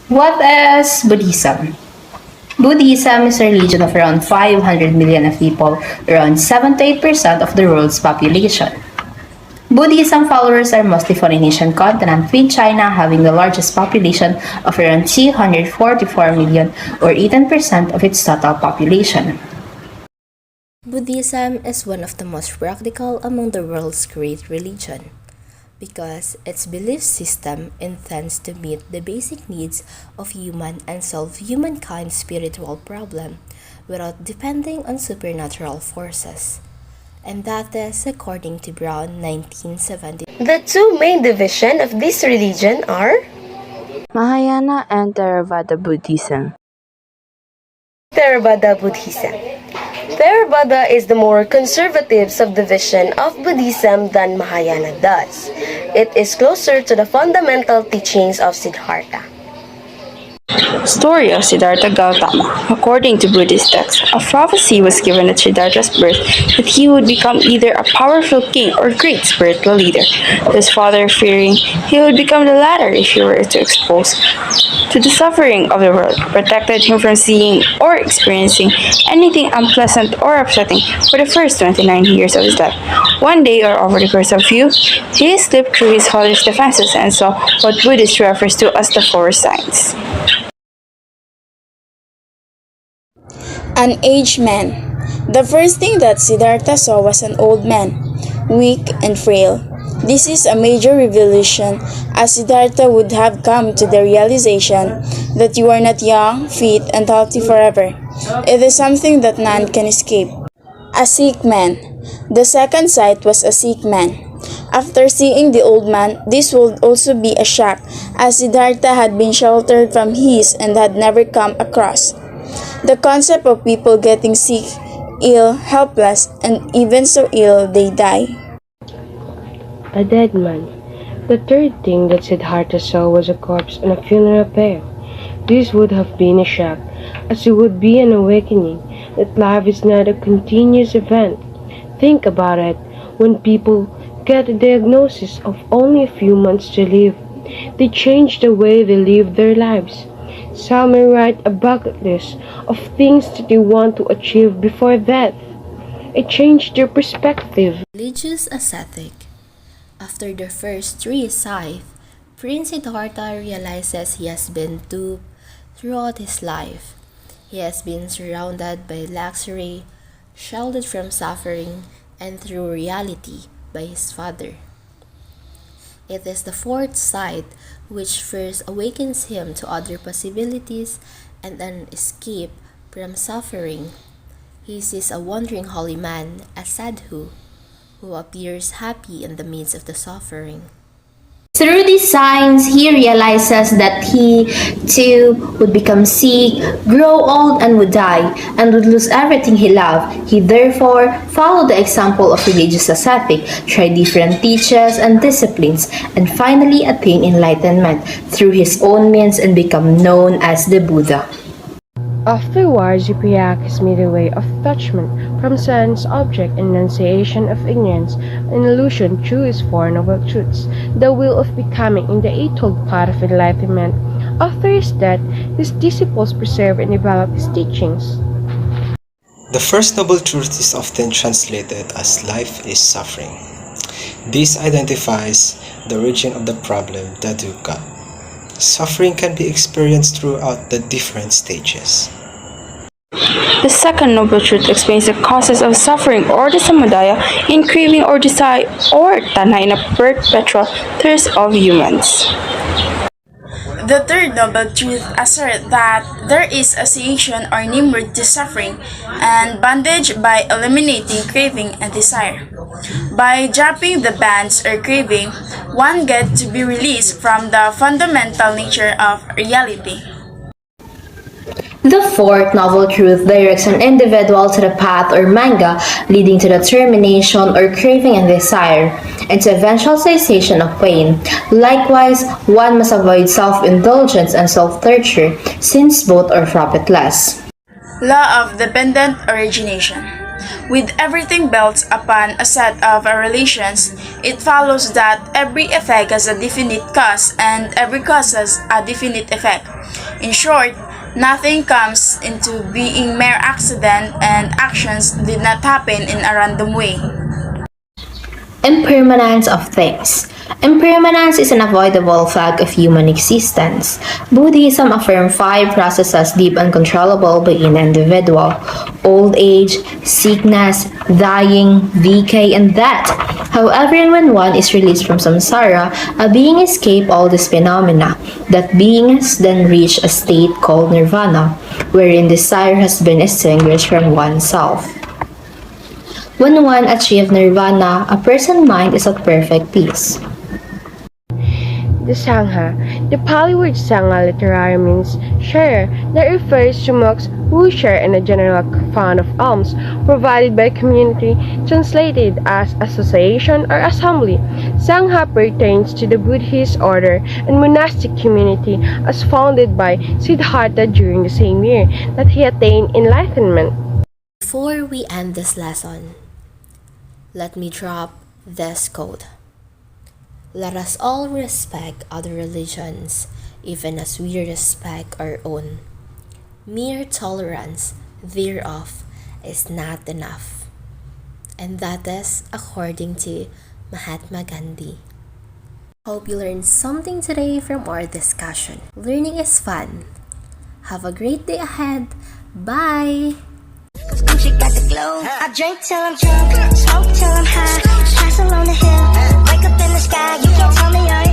What is Buddhism? Buddhism is a religion of around 500 million of people, around 7 to 8% of the world's population. Buddhism followers are mostly from the Asian continent, with China having the largest population of around 244 million, or 18% of its total population. Buddhism is one of the most practical among the world's great religions because its belief system intends to meet the basic needs of human and solve humankind's spiritual problem without depending on supernatural forces. And that is according to Brown 1970. The two main divisions of this religion are Mahayana and Theravada Buddhism. Theravada Buddhism. Theravada is the more conservative subdivision of Buddhism than Mahayana does. It is closer to the fundamental teachings of Siddhartha. Story of Siddhartha Gautama. According to Buddhist texts, a prophecy was given at Siddhartha's birth that he would become either a powerful king or great spiritual leader. His father, fearing he would become the latter if he were to expose to the suffering of the world, protected him from seeing or experiencing anything unpleasant or upsetting for the first 29 years of his life. One day, or over the course of a few, he slipped through his father's defenses and saw what Buddhist refers to as the four signs. An aged man. The first thing that Siddhartha saw was an old man, weak and frail. This is a major revelation, as Siddhartha would have come to the realization that you are not young, fit, and healthy forever. It is something that none can escape. A sick man. The second sight was a sick man. After seeing the old man, this would also be a shock, as Siddhartha had been sheltered from his and had never come across the concept of people getting sick, ill, helpless, and even so ill they die. A dead man. The third thing that Siddhartha saw was a corpse on a funeral pyre. This would have been a shock, as it would be an awakening that life is not a continuous event. Think about it. When people get a diagnosis of only a few months to live, they change the way they live their lives. Some may write a bucket list of things that they want to achieve before death. It changed their perspective. Religious ascetic. After the first three sights, Prince Siddhartha realizes he has been duped throughout his life. He has been surrounded by luxury, shielded from suffering, and through reality by his father. It is the fourth sight which first awakens him to other possibilities and an escape from suffering. He sees a wandering holy man, a sadhu, who appears happy in the midst of the suffering. Through these signs, he realizes that he, too, would become sick, grow old, and would die, and would lose everything he loved. He therefore followed the example of religious ascetic, tried different teachers and disciplines, and finally attained enlightenment through his own means and become known as the Buddha. Afterwards, he practiced his middle way of detachment from sense, object, and renunciation of ignorance and illusion through his Four Noble Truths, the will of becoming in the Eightfold Path of Enlightenment. After his death, his disciples preserved and developed his teachings. The first noble truth is often translated as life is suffering. This identifies the origin of the problem, the dukkha. Suffering can be experienced throughout the different stages. The second noble truth explains the causes of suffering or the samudaya in craving or desire or tanha in a perpetual thirst of humans. The third noble truth asserts that there is association or nimrud to suffering and bondage by eliminating craving and desire. By dropping the bands or craving, one gets to be released from the fundamental nature of reality. The fourth noble truth directs an individual to the path or manga leading to the termination or craving and desire, and to eventual cessation of pain. Likewise, one must avoid self-indulgence and self-torture, since both are profitless. Law of dependent origination. With everything built upon a set of relations, it follows that every effect has a definite cause and every cause has a definite effect. In short, nothing comes into being mere accident and actions did not happen in a random way. Impermanence of things. Impermanence is an unavoidable fact of human existence. Buddhism affirms 5 processes deep and controllable by an individual: old age, sickness, dying, decay, and death. However, when one is released from samsara, a being escapes all these phenomena. That being has then reached a state called nirvana, wherein desire has been extinguished from oneself. When one achieves nirvana, a person's mind is at perfect peace. The Sangha. The Pali word Sangha literally means sharer, that refers to monks who share in a general fund of alms provided by community, translated as association or assembly. Sangha pertains to the Buddhist order and monastic community as founded by Siddhartha during the same year that he attained enlightenment. Before we end this lesson, let me drop this quote. Let us all respect other religions, even as we respect our own. Mere tolerance thereof is not enough. And that is according to Mahatma Gandhi. Hope you learned something today from our discussion. Learning is fun. Have a great day ahead. Bye! Gucci got the glow. I drink till I'm drunk, smoke till I'm high, pass along the hill, wake up in the sky. You can't tell me I ain't